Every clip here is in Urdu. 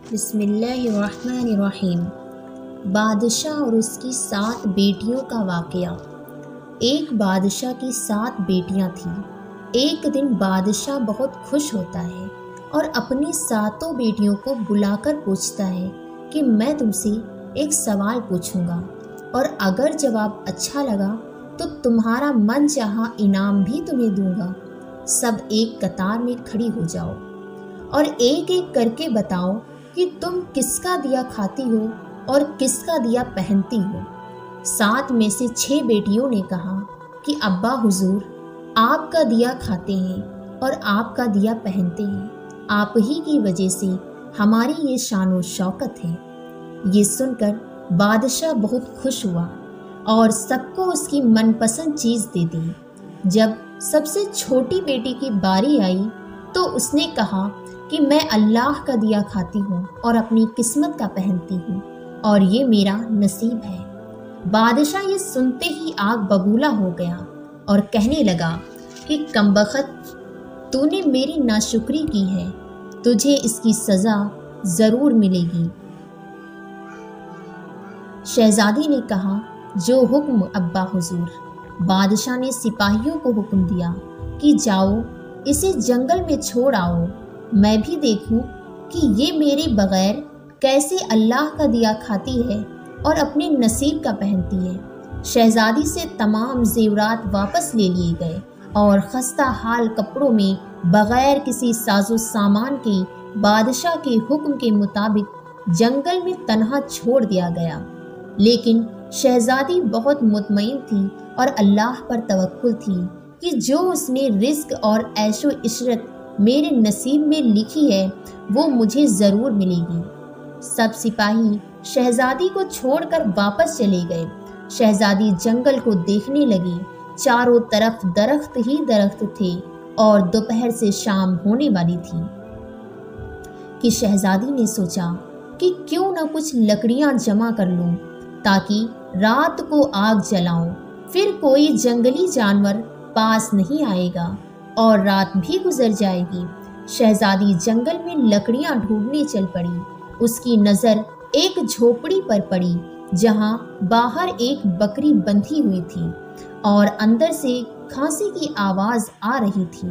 بسم اللہ الرحمن الرحیم۔ بادشاہ اور اس کی 7 بیٹیوں کا واقعہ۔ ایک بادشاہ کی 7 بیٹیاں تھیں۔ ایک دن بادشاہ بہت خوش ہوتا ہے اور اپنی 7 بیٹیوں کو بلا کر پوچھتا ہے کہ میں تم سے ایک سوال پوچھوں گا اور اگر جواب اچھا لگا تو تمہارا من چاہا انعام بھی تمہیں دوں گا۔ سب ایک قطار میں کھڑی ہو جاؤ اور ایک ایک کر کے بتاؤ کہ تم کس کا دیا کھاتی ہو اور کس کا دیا پہنتی ہو۔ 7 میں سے 6 بیٹیوں نے کہا کہ ابا حضور، آپ کا دیا کھاتے ہیں اور آپ کا دیا پہنتے ہیں، آپ ہی کی وجہ سے ہماری یہ شان و شوکت ہے۔ یہ سن کر بادشاہ بہت خوش ہوا اور سب کو اس کی من پسند چیز دے دی۔ جب سب سے چھوٹی بیٹی کی باری آئی تو اس نے کہا کہ میں اللہ کا دیا کھاتی ہوں اور اپنی قسمت کا پہنتی ہوں اور یہ میرا نصیب ہے۔ بادشاہ یہ سنتے ہی آگ ببولا ہو گیا اور کہنے لگا کہ کمبخت، تو نے میری ناشکری کی ہے، تجھے اس کی سزا ضرور ملے گی۔ شہزادی نے کہا جو حکم ابا حضور۔ بادشاہ نے سپاہیوں کو حکم دیا کہ جاؤ اسے جنگل میں چھوڑ آؤ، میں بھی دیکھوں کہ یہ میرے بغیر کیسے اللہ کا دیا کھاتی ہے اور اپنے نصیب کا پہنتی ہے۔ شہزادی سے تمام زیورات واپس لے لیے گئے اور خستہ حال کپڑوں میں بغیر کسی ساز و سامان کے بادشاہ کے حکم کے مطابق جنگل میں تنہا چھوڑ دیا گیا۔ لیکن شہزادی بہت مطمئن تھی اور اللہ پر توکل تھی کہ جو اس نے رزق اور عیش و عشرت میرے نصیب میں لکھی ہے وہ مجھے ضرور ملے گی۔ سب سپاہی شہزادی کو چھوڑ کر واپس چلے گئے۔ شہزادی جنگل کو دیکھنے لگی، چاروں طرف درخت ہی درخت تھے اور دوپہر سے شام ہونے والی تھی کہ شہزادی نے سوچا کہ کیوں نہ کچھ لکڑیاں جمع کر لوں تاکہ رات کو آگ جلاؤں، پھر کوئی جنگلی جانور پاس نہیں آئے گا اور رات بھی گزر جائے گی۔ شہزادی جنگل میں لکڑیاں ڈھونڈنے چل پڑی۔ اس کی نظر ایک جھوپڑی پر پڑی جہاں باہر ایک بکری بندھی ہوئی تھی اور اندر سے کھانسی کی آواز آ رہی تھی۔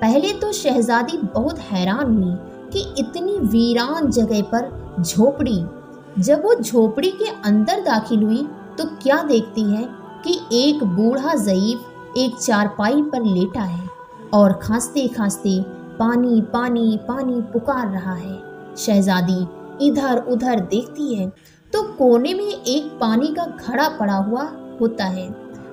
پہلے تو شہزادی بہت حیران ہوئی کہ اتنی ویران جگہ پر جھوپڑی۔ جب وہ جھوپڑی کے اندر داخل ہوئی تو کیا دیکھتی ہے کہ ایک بوڑھا ضعیف ایک چارپائی پر لیٹا ہے اور کھانستے کھانستے پانی پانی پانی پکار رہا ہے۔ شہزادی ادھر ادھر دیکھتی ہے تو کونے میں ایک پانی کا گھڑا پڑا ہوا ہوتا ہے۔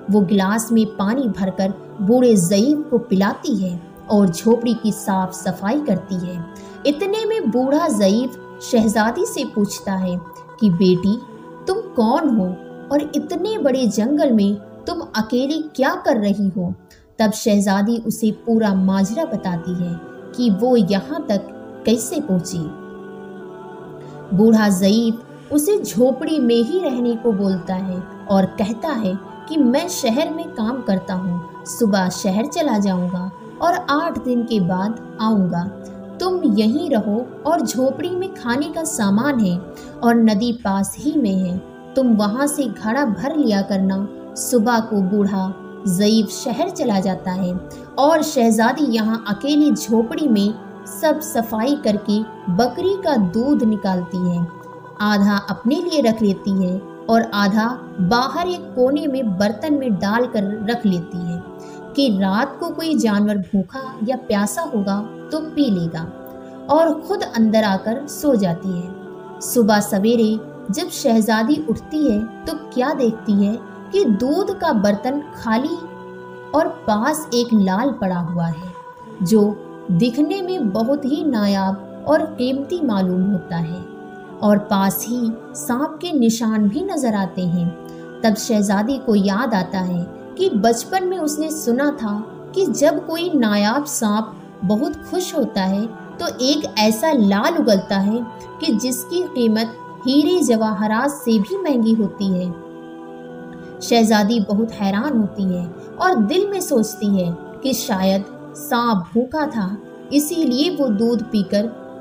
وہ گلاس میں پانی بھر کر بوڑھے ضعیف کو پلاتی ہے اور جھوپڑی کی صاف صفائی کرتی ہے۔ اتنے میں بوڑھا ضعیف شہزادی سے پوچھتا ہے کہ بیٹی، تم کون ہو اور اتنے بڑے جنگل میں تم اکیلی کیا کر رہی ہو؟ تب شہزادی اسے پورا ماجرا بتاتی ہے کہ وہ یہاں تک کیسے پہنچی۔ بوڑھا ضعیف اسے جھوپڑی میں ہی رہنے کو بولتا ہے اور کہتا ہے کہ میں شہر میں کام کرتا ہوں، صبح شہر چلا جاؤں گا اور 8 دن کے بعد آؤں گا۔ تم یہیں رہو اور جھوپڑی میں کھانے کا سامان ہے اور ندی پاس ہی میں ہے، تم وہاں سے گھڑا بھر لیا کرنا۔ صبح کو بوڑھا ضعیف شہر چلا جاتا ہے اور شہزادی یہاں اکیلی جھوپڑی میں سب صفائی کر کے بکری کا دودھ نکالتی ہے، آدھا اپنے لیے رکھ لیتی ہے اور آدھا باہر ایک کونے میں برتن میں ڈال کر رکھ لیتی ہے کہ رات کو کوئی جانور بھوکا یا پیاسا ہوگا تو پی لے گا، اور خود اندر آ کر سو جاتی ہے۔ صبح سویرے جب شہزادی اٹھتی ہے تو کیا دیکھتی ہے کہ دودھ کا برتن خالی اور پاس ایک لال پڑا ہوا ہے جو دکھنے میں بہت ہی نایاب اور قیمتی معلوم ہوتا ہے، اور پاس ہی سانپ کے نشان بھی نظر آتے ہیں۔ تب شہزادی کو یاد آتا ہے کہ بچپن میں اس نے سنا تھا کہ جب کوئی نایاب سانپ بہت خوش ہوتا ہے تو ایک ایسا لال اگلتا ہے کہ جس کی قیمت ہیرے جواہرات سے بھی مہنگی ہوتی ہے۔ شہزادی بہت حیران ہوتی ہے اور دل میں سوچتی ہے کہ شاید سانپ بھوکا تھا، اسی لیے وہ دودھ پی کر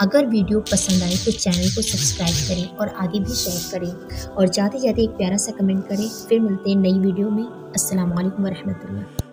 اگر ویڈیو پسند آئے تو چینل کو سبسکرائب کریں اور آگے بھی شیئر کریں، اور جاتے جاتے ایک پیارا سا کمنٹ کریں۔ پھر ملتے ہیں نئی ویڈیو میں۔ السلام علیکم ورحمۃ اللہ۔